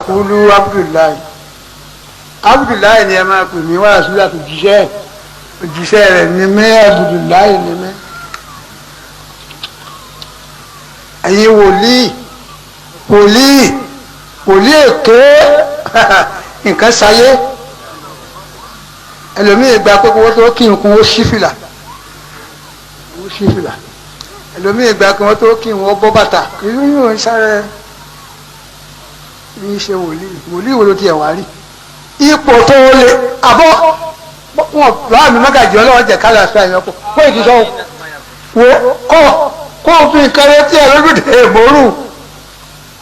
kúlú Abdullahi ni ẹ máa pè mí wá sí láti òjíṣẹ́ rẹ̀ ní mí Abdullahi ní mí. ẹ̀yin wòlíì èké nǹkan sáyé ẹlòmíì gba pé kó tó kí nǹkan ó ṣí fìlà ẹlòmíì gba pé wọ́n tó kí nǹkan ó bọ́ bàtà irú yóò ń sáré ní í ṣe wòlíì wo ló tiẹ̀ wá rí ipò tó lè àbọ̀ wọn láàmì mọ́gàjì ọlọ́wọ́ jẹ̀ kálá sí àyàn kó wọ́n ìdí sọ wo kó fi nǹkan retí ẹ lójúde ìmọ̀rù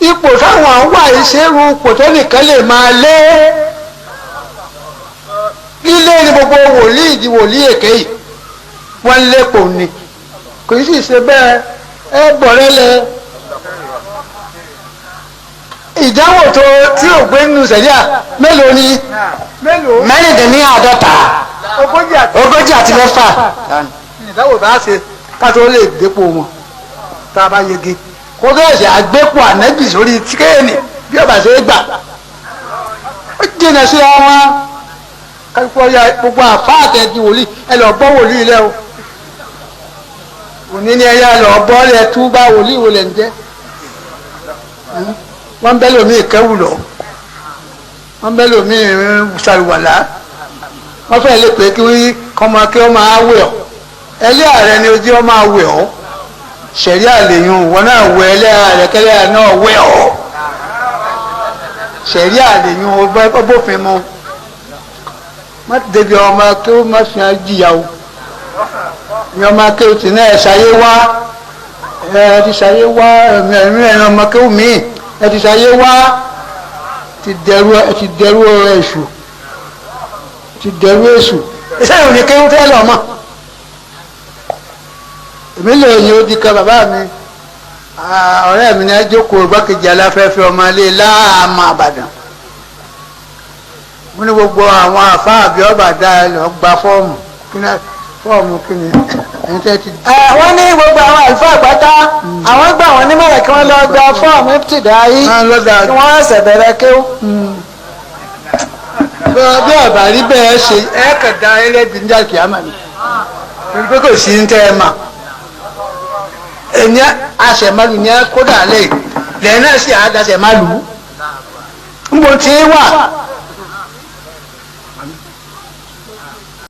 ipò táwọn àwọn wà yìí ṣe é ru ipò tó nìkan lè máa lé ilé ní gbogbo wòlíì èké yìí wọ́n lépo ni kò sì ṣe bẹ́ẹ̀ ẹ bọ̀rẹ́ lẹ ìdánwò tó tí ò gbé nínú sẹ̀ríà mélòó ni mẹ́rìndínláàádọ́ta ogójì àti mẹ́fà ìdánwò bá ṣe ká tó lè dépò wọn tá a bá yege kó tó ṣe àgbépò ànẹ́bì sórí tíréènì bí ọba ṣe gbà ó jìnà sí wọn kálukú ọyà gbogbo àfáàtẹ di wòlíì ẹ lọ bọ́ wòlíì lẹ o òní ni ẹ yá lọ bọ́ lẹ tú bá wòlíì wò lẹ ń jẹ wọ́n bẹ́ lómi ìkẹ́wù lọ wọ́n bẹ́ lómi ṣàlùwàlá wọ́n fẹ́ lè pé kí kọ́mọ kí wọ́n máa wẹ̀ ọ́ ẹlẹ́ ààrẹ ni ojú ọ máa wẹ̀ ọ́ ṣẹ̀rí àlèyún wọn náà wẹ̀ ẹlẹ́ ààrẹ kẹlẹ́ náà wẹ̀ ọ́ ṣẹ̀rí àlèyún ọbọ̀fin mu má débi ọmọ kí ó má fi hàn jìyà o ní ọmọ kí o ti náà ṣayé wá ẹ ti ṣayé wá ẹ̀mí ẹ̀rọ ọmọ kí ó mí ẹ ti ṣayé wá ti dẹrú èṣù iṣẹ́ ìròyìn kí ó tẹ́ lọ mọ́ èmi lè yin odi kan bàbá mi ọ̀rẹ́ mi ní ẹjọ́kọ̀ gbákejì aláfẹ́fẹ́ ọmọ ilé láàmú àbàdàn mo ní gbogbo àwọn àfáà bí ọba dá ẹ lọ gba fọ́ọ̀mù kí ni ẹ̀yin tẹ́ ti. wọ́n ní gbogbo àwọn àlùfáà pátá àwọn gbà wọ́n nímọ̀ràn kí wọ́n lọ gba fọ́ọ̀mù ìtìdáyé kí wọ́n ẹsẹ̀ bẹ̀rẹ̀ kéwú. bí ọba rí bẹ́ẹ̀ ṣe ẹ kẹta ẹlẹ́bi ní àkè àmà ni pé kò sí ní tẹ́ ẹ mà ẹ̀yìn àṣẹ̀málù ní kódà lẹ́yìn náà sì àdàṣẹ̀málù ń bọ̀ tí wà